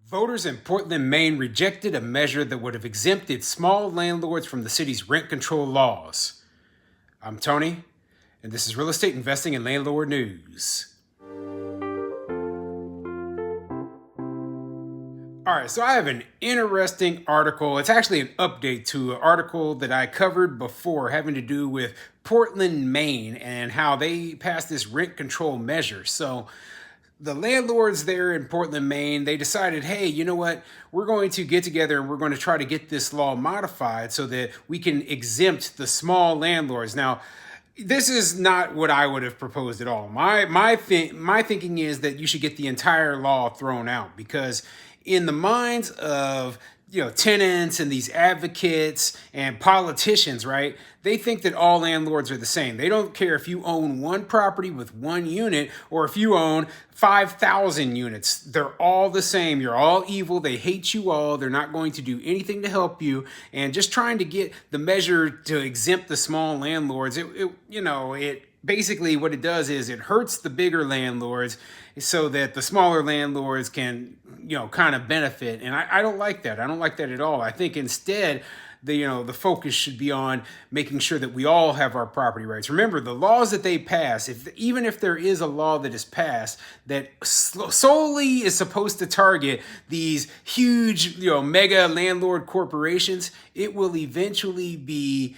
Voters in Portland, Maine rejected a measure that would have exempted small landlords from the city's rent control laws. I'm Tony, and this is Real Estate Investing and Landlord News. All right, so I have an interesting article. It's actually an update to an article that I covered before having to do with Portland, Maine, and how they passed this rent control measure. So the landlords there in Portland, Maine, they decided, hey, you know what? We're going to get together and we're going to try to get this law modified so that we can exempt the small landlords. Now, this is not what I would have proposed at all. My thinking is that you should get the entire law thrown out, because in the minds of tenants and these advocates and politicians, right? They think that all landlords are the same. They don't care if you own one property with one unit or if you own 5,000 units. They're all the same. You're all evil. They hate you all. They're not going to do anything to help you. And just trying to get the measure to exempt the small landlords, it basically what it does is it hurts the bigger landlords so that the smaller landlords can, kind of benefit. And I don't like that. I don't like that at all. I think instead, the focus should be on making sure that we all have our property rights. Remember, the laws that they pass, even if there is a law that is passed that solely is supposed to target these huge, mega landlord corporations, it will eventually be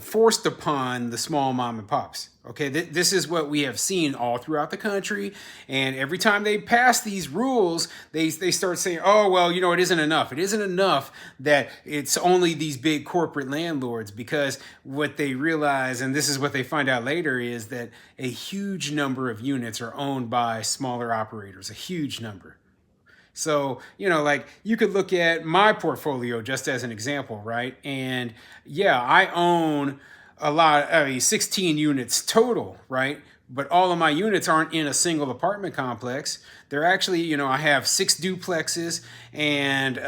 forced upon the small mom and pops. Okay, this is what we have seen all throughout the country. And every time they pass these rules, they start saying, oh, well, it isn't enough. It isn't enough that it's only these big corporate landlords, because what they realize, and this is what they find out later, is that a huge number of units are owned by smaller operators, a huge number. So, you could look at my portfolio just as an example, right? And yeah, I own 16 units total, right? But all of my units aren't in a single apartment complex. They're actually, I have 6 duplexes and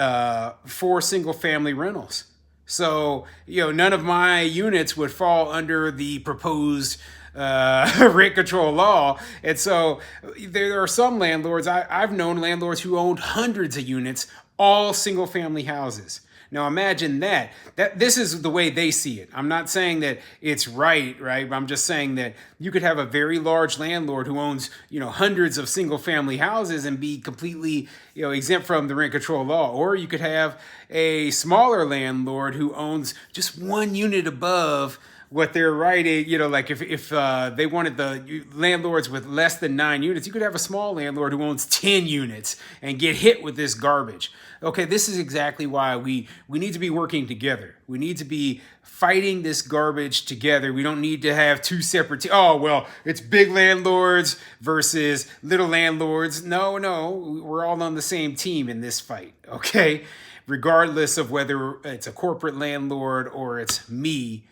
4 single family rentals. So, none of my units would fall under the proposed rent control law. And so there are some landlords, I've known landlords who owned hundreds of units, all single family houses. Now imagine that this is the way they see it. I'm not saying that it's right? I'm just saying that you could have a very large landlord who owns, hundreds of single family houses and be completely, exempt from the rent control law. Or you could have a smaller landlord who owns just one unit above what they're writing, if they wanted the landlords with less than 9 units, you could have a small landlord who owns 10 units and get hit with this garbage. Okay, this is exactly why we need to be working together. We need to be fighting this garbage together. We don't need to have two separate it's big landlords versus little landlords. No, we're all on the same team in this fight, okay? Regardless of whether it's a corporate landlord or it's me.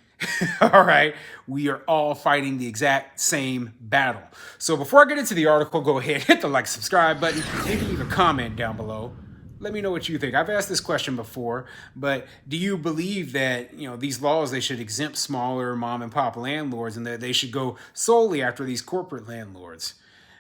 All right, we are all fighting the exact same battle. So before I get into the article, go ahead, hit the subscribe button, and leave a comment down below. Let me know what you think. I've asked this question before, but do you believe that, these laws, they should exempt smaller mom and pop landlords and that they should go solely after these corporate landlords?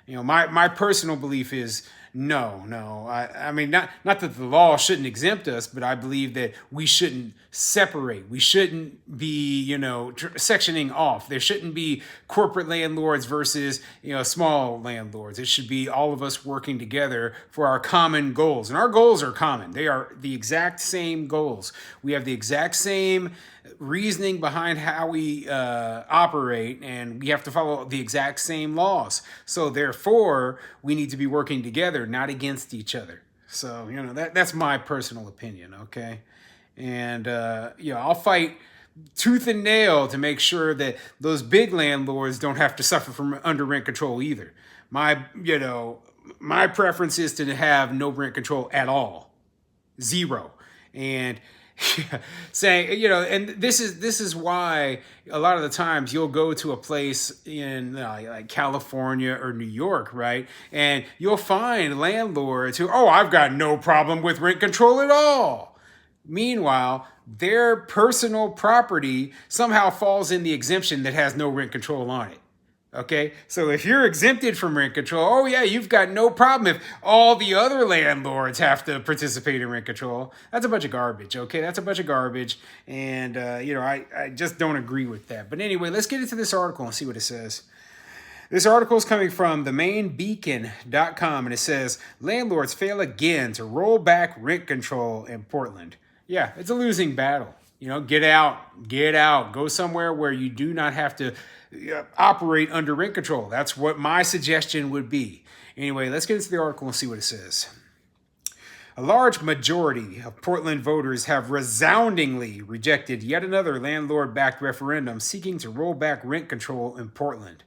My personal belief is no. I mean, not that the law shouldn't exempt us, but I believe that we shouldn't separate. We shouldn't be, sectioning off. There shouldn't be corporate landlords versus, small landlords. It should be all of us working together for our common goals. And our goals are common. They are the exact same goals. We have the exact same reasoning behind how we operate, and we have to follow the exact same laws. So therefore, we need to be working together, not against each other. So, that's my personal opinion, okay? And, I'll fight tooth and nail to make sure that those big landlords don't have to suffer from under rent control either. My preference is to have no rent control at all. 0. And saying, and this is why a lot of the times you'll go to a place in like California or New York, right? And you'll find landlords who, I've got no problem with rent control at all. Meanwhile, their personal property somehow falls in the exemption that has no rent control on it. Okay, so if you're exempted from rent control, oh yeah, you've got no problem if all the other landlords have to participate in rent control. That's a bunch of garbage, okay? That's a bunch of garbage, and I just don't agree with that. But anyway, let's get into this article and see what it says. This article is coming from the MaineBeacon.com, and it says, landlords fail again to roll back rent control in Portland. Yeah, it's a losing battle. Get out, go somewhere where you do not have to operate under rent control. That's what my suggestion would be. Anyway, let's get into the article and see what it says. A large majority of Portland voters have resoundingly rejected yet another landlord-backed referendum seeking to roll back rent control in Portland.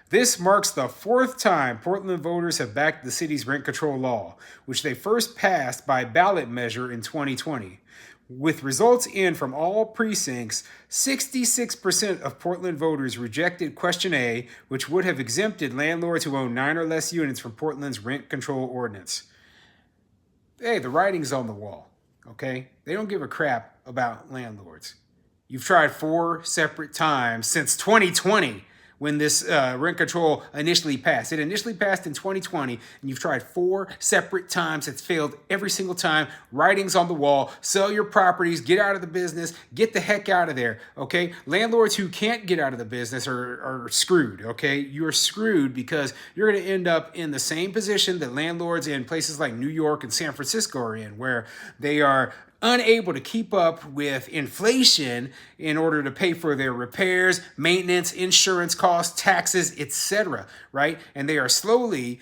This marks the fourth time Portland voters have backed the city's rent control law, which they first passed by ballot measure in 2020. With results in from all precincts, 66% of Portland voters rejected Question A, which would have exempted landlords who own 9 or less units from Portland's rent control ordinance. Hey, the writing's on the wall, okay? They don't give a crap about landlords. You've tried 4 separate times since 2020 when this rent control initially passed. It initially passed in 2020, and you've tried 4 separate times. It's failed every single time. Writing's on the wall. Sell your properties. Get out of the business. Get the heck out of there, okay? Landlords who can't get out of the business are screwed, okay? You're screwed because you're going to end up in the same position that landlords in places like New York and San Francisco are in, where they are unable to keep up with inflation in order to pay for their repairs, maintenance, insurance costs, taxes, etc., right? And they are slowly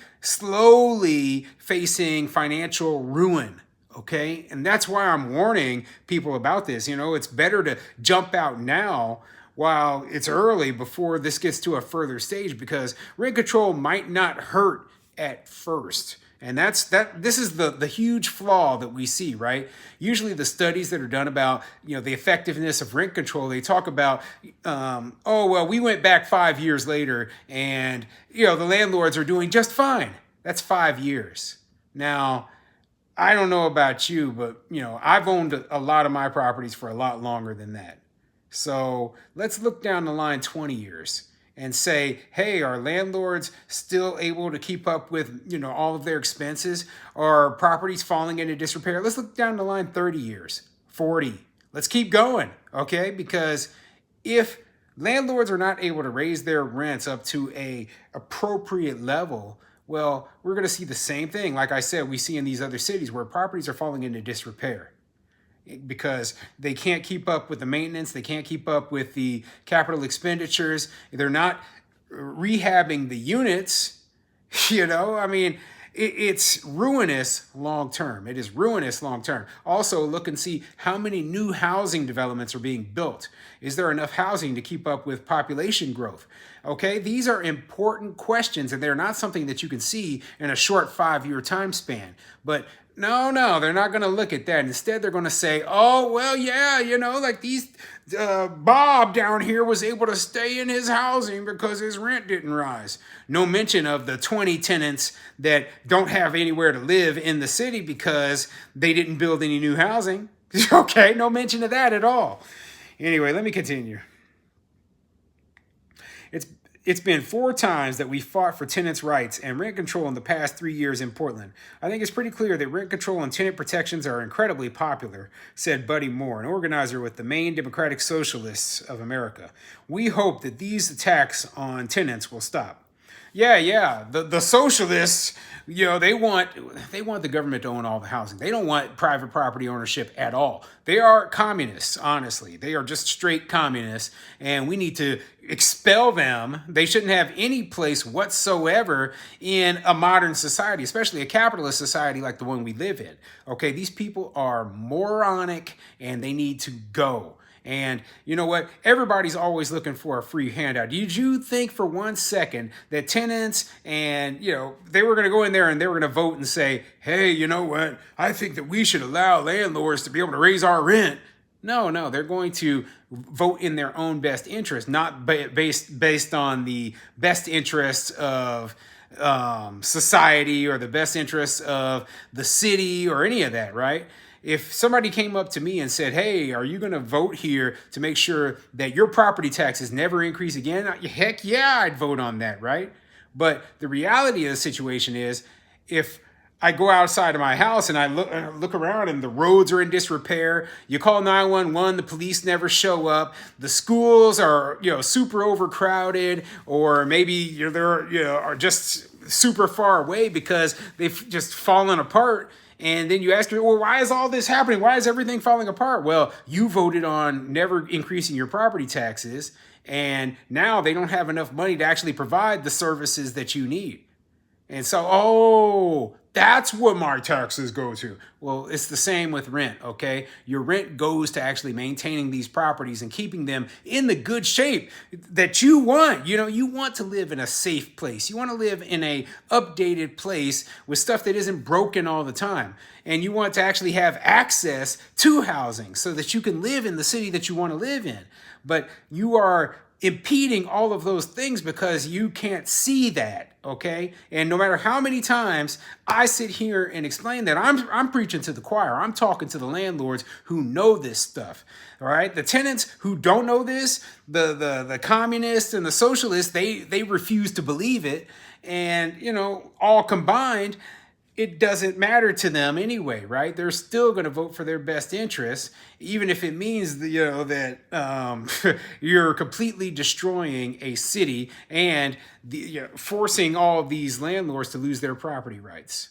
facing financial ruin, okay? And that's why I'm warning people about this. It's better to jump out now while it's early before this gets to a further stage, because rent control might not hurt at first. And this is the huge flaw that we see, right? Usually the studies that are done about, the effectiveness of rent control, they talk about, we went back 5 years later and, the landlords are doing just fine. That's 5 years. Now, I don't know about you, but, I've owned a lot of my properties for a lot longer than that. So let's look down the line 20 years. And say, hey, are landlords still able to keep up with, all of their expenses? Are properties falling into disrepair? Let's look down the line 30 years, 40. Let's keep going, okay? Because if landlords are not able to raise their rents up to a appropriate level, well, we're going to see the same thing. Like I said, we see in these other cities where properties are falling into disrepair because they can't keep up with the maintenance. They can't keep up with the capital expenditures. They're not rehabbing the units. It's ruinous long term. It is ruinous long term. Also, look and see how many new housing developments are being built. Is there enough housing to keep up with population growth? Okay, these are important questions, and they're not something that you can see in a short 5-year time span. But no, they're not going to look at that. Instead, they're going to say, oh, well, yeah, like these, Bob down here was able to stay in his housing because his rent didn't rise. No mention of the 20 tenants that don't have anywhere to live in the city because they didn't build any new housing. Okay, no mention of that at all. Anyway, let me continue. It's been 4 times that we fought for tenants' rights and rent control in the past 3 years in Portland. I think it's pretty clear that rent control and tenant protections are incredibly popular, said Buddy Moore, an organizer with the Maine Democratic Socialists of America. We hope that these attacks on tenants will stop. Yeah. The socialists, they want the government to own all the housing. They don't want private property ownership at all. They are communists, honestly. They are just straight communists, and we need to expel them. They shouldn't have any place whatsoever in a modern society, especially a capitalist society like the one we live in. Okay, these people are moronic, and they need to go. And you know what? Everybody's always looking for a free handout. Did you think for 1 second that tenants and, they were going to go in there and they were going to vote and say, hey, you know what? I think that we should allow landlords to be able to raise our rent. No, they're going to vote in their own best interest, not based on the best interests of society or the best interests of the city or any of that, right? If somebody came up to me and said, hey, are you going to vote here to make sure that your property taxes never increase again? Heck yeah, I'd vote on that, right? But the reality of the situation is, if I go outside of my house and I look around and the roads are in disrepair, you call 911, the police never show up, the schools are, super overcrowded, or maybe they're, are just super far away because they've just fallen apart. And then you ask me, well, why is all this happening? Why is everything falling apart? Well, you voted on never increasing your property taxes, and now they don't have enough money to actually provide the services that you need. And so, that's what my taxes go to. Well, it's the same with rent, okay? Your rent goes to actually maintaining these properties and keeping them in the good shape that you want. You want to live in a safe place. You want to live in a updated place with stuff that isn't broken all the time. And you want to actually have access to housing so that you can live in the city that you want to live in. But you are impeding all of those things because you can't see that, okay? And no matter how many times I sit here and explain that, I'm preaching to the choir. I'm talking to the landlords who know this stuff, all right? The tenants who don't know this, the communists and the socialists, they refuse to believe it. And, all combined, it doesn't matter to them anyway, right? They're still going to vote for their best interests, even if it means that you're completely destroying a city and forcing all of these landlords to lose their property rights.